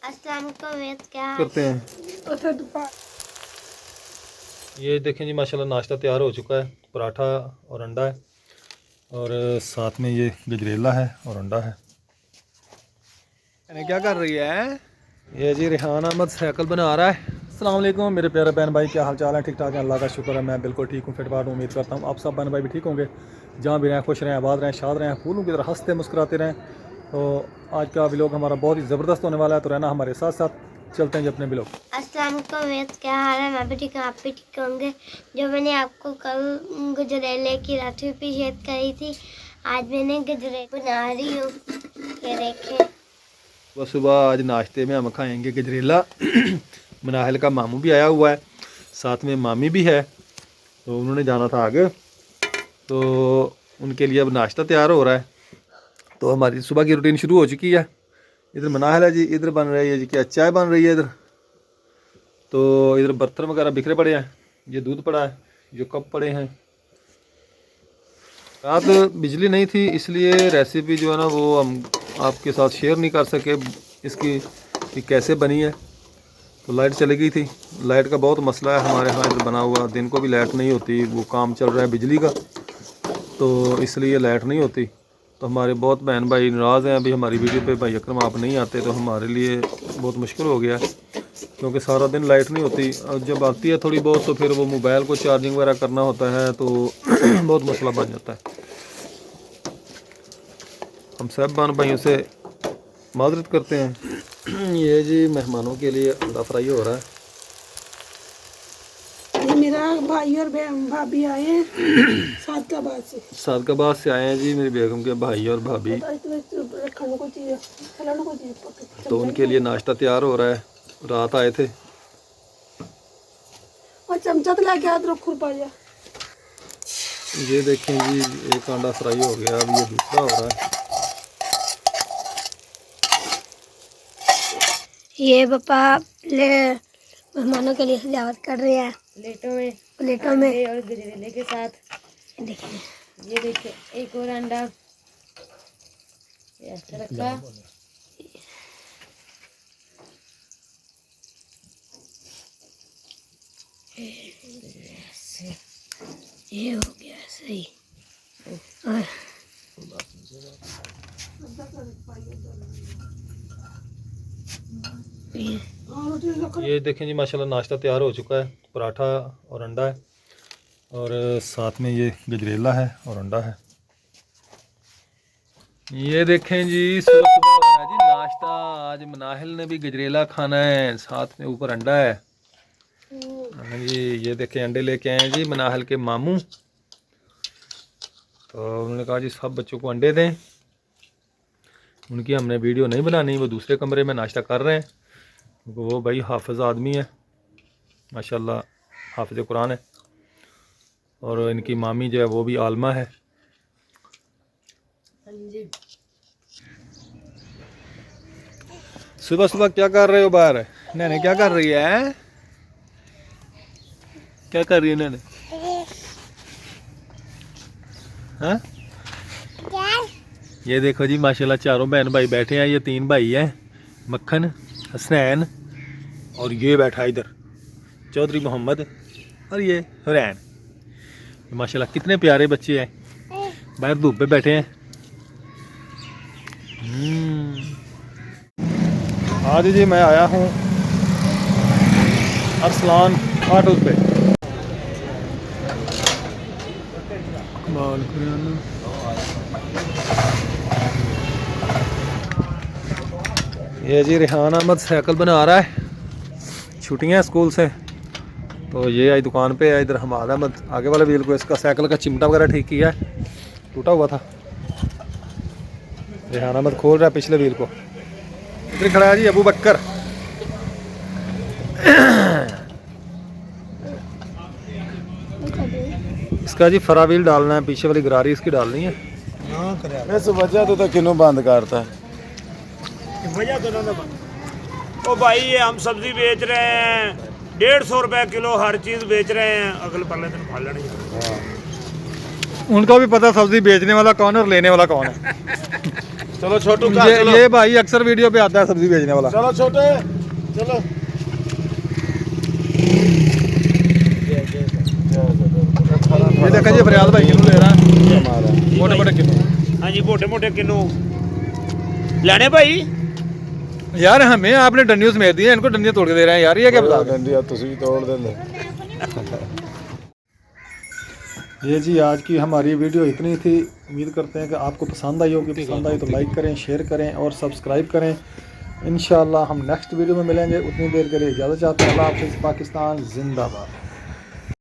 अस्सलाम वालेकुम, क्या करते हैं। ये देखें जी माशाल्लाह नाश्ता तैयार हो चुका है। पराठा और अंडा है और साथ में ये गजरेला है और अंडा है। क्या कर रही है? ये जी रेहान अहमद साइकिल बना रहा है। अस्सलाम वालेकुम मेरे प्यारे बहन भाई, क्या हाल चाल है? ठीक ठाक है, अल्लाह का शुक्र है। मैं बिल्कुल ठीक हूँ, फिटफाट हूँ। उम्मीद करता हूँ आप सब बहन भाई भी ठीक होंगे। जहाँ भी रहें खुश रहें, आबाद रहें, शाद रहें, फूलों की तरह हंसते मुस्कुराते रहें। तो आज का व्लॉग हमारा बहुत ही ज़बरदस्त होने वाला है, तो रहना हमारे साथ साथ। चलते हैं जी अपने व्लॉग। अस्सलाम वालेकुम, क्या हाल है? मैं भी ठीक हूँ, आप भी ठीक होंगे। जो मैंने आपको कल गजरेले की रेसिपी शेयर करी थी, आज मैंने गजरेले बना रही हूँ। ये देखें। सुबह सुबह आज नाश्ते में हम खाएंगे गजरेला। मनाहल का मामू भी आया हुआ है, साथ में मामी भी है, तो उन्होंने जाना था आगे, तो उनके लिए अब नाश्ता तैयार हो रहा है। तो हमारी सुबह की रूटीन शुरू हो चुकी है। इधर मनाहल है जी, इधर बन रही है जी क्या चाय बन रही है इधर। तो इधर बर्तन वगैरह बिखरे पड़े हैं, ये दूध पड़ा है, जो कप पड़े हैं। रात बिजली नहीं थी इसलिए रेसिपी जो है ना वो हम आपके साथ शेयर नहीं कर सके इसकी कि कैसे बनी है। तो लाइट चली गई थी, लाइट का बहुत मसला है हमारे यहाँ इधर बना हुआ। दिन को भी लाइट नहीं होती, वो काम चल रहा है बिजली का, तो इसलिए लाइट नहीं होती। तो हमारे बहुत बहन भाई नाराज़ हैं अभी हमारी वीडियो पे, भाई अकरम आप नहीं आते, तो हमारे लिए बहुत मुश्किल हो गया है क्योंकि सारा दिन लाइट नहीं होती। और जब आती है थोड़ी बहुत तो फिर वो मोबाइल को चार्जिंग वगैरह करना होता है, तो बहुत मसला बन जाता है। हम सब बहन भाइयों से माजरत करते हैं। ये जी मेहमानों के लिए अंडा फ्राई हो रहा है। मेरा भाई और भाभी आए हैं सादकाबाद से। सादकाबाद से आए हैं जी मेरी बेगम के भाई और भाभी, तो उनके लिए नाश्ता तैयार हो रहा है। रात आए थे। और चमचा तो लेके आ खुरपा जा। ये देखें जी एक अंडा फ्राई हो गया, अब ये दूसरा हो रहा है। ये पापा मेहमानों के लिए सजावट कर रहे हैं प्लेटों में और गजरेले के साथ। देखिए, ये देखिए एक और अंडा ऐसे रखा। ये हो गया सही। और ये देखें जी माशाल्लाह नाश्ता तैयार हो चुका है। पराठा और अंडा है और साथ में ये गजरेला है और अंडा है। ये देखें जी सुबह सुबह हो रहा है जी नाश्ता। आज मनाहिल ने भी गजरेला खाना है, साथ में ऊपर अंडा है। हाँ जी, ये देखें अंडे लेके आए हैं जी मनाहिल के मामू। तो उन्होंने कहा जी सब बच्चों को अंडे दें। उनकी हमने वीडियो नहीं बनानी, वो दूसरे कमरे में नाश्ता कर रहे हैं क्योंकि वो भाई हाफिज़ आदमी है माशाल्लाह, हाफिज़ कुरान है। और इनकी मामी जो है वो भी आलमा है। सुबह सुबह क्या कर रहे हो बाहर? नैने क्या कर रही है? क्या कर रही है नैने? हाँ? ये देखो जी माशाल्लाह चारों बहन भाई बैठे हैं। ये तीन भाई हैं, मक्खन, हसनैन और ये बैठा इधर चौधरी मोहम्मद और ये हुरैन। माशाल्लाह कितने प्यारे बच्चे हैं, बाहर धूप पे बैठे हैं। आज जी मैं आया हूँ अरसलान ऑटो पे। ये जी रेहान अहमद साइकिल बना रहा है, छुट्टियाँ स्कूल से, तो ये आई दुकान पे है। इधर हमाद अहमद आगे वाले व्हील को इसका साइकिल का चिमटा वगैरह ठीक किया है, टूटा हुआ था। रेहान अहमद खोल रहा है पिछले व्हील को। इधर खड़ा है जी अबू बकर। इसका जी फरा व्हील डालना है, पीछे वाली गरारी इसकी डालनी है। वजह तो किनों बंद करता है ओ भाई ये हम सब्जी बेच रहे हैं 150 रुपए किलो, हर चीज बेच रहे हैं। अगले पल्ले दिन खा लेनी। उनको भी पता सब्जी बेचने वाला कौन है और लेने वाला कौन है। चलो छोटू का चलो ये भाई अक्सर वीडियो पे आता है सब्जी बेचने वाला। चलो छोटे चलो ये देखा जी फरियाद भाई किलो ले रहा है, मोटे मोटे किलो। हाँ जी मोटे मोटे किलो लेने भाई। यार हमें आपने डंडियों समेत दी है, इनको डंडियां तोड़ के दे रहे हैं यार, ये क्या बता डंडिया तुसी तोड़ देंगे। ये जी आज की हमारी वीडियो इतनी थी। उम्मीद करते हैं कि आपको पसंद आई होगी। पसंद आई तो लाइक करें, शेयर करें और सब्सक्राइब करें। इंशाल्लाह हम नेक्स्ट वीडियो में मिलेंगे। उतनी देर के लिए इजाज़त चाहते हैं। अल्लाह हाफ़िज़। पाकिस्तान जिंदाबाद।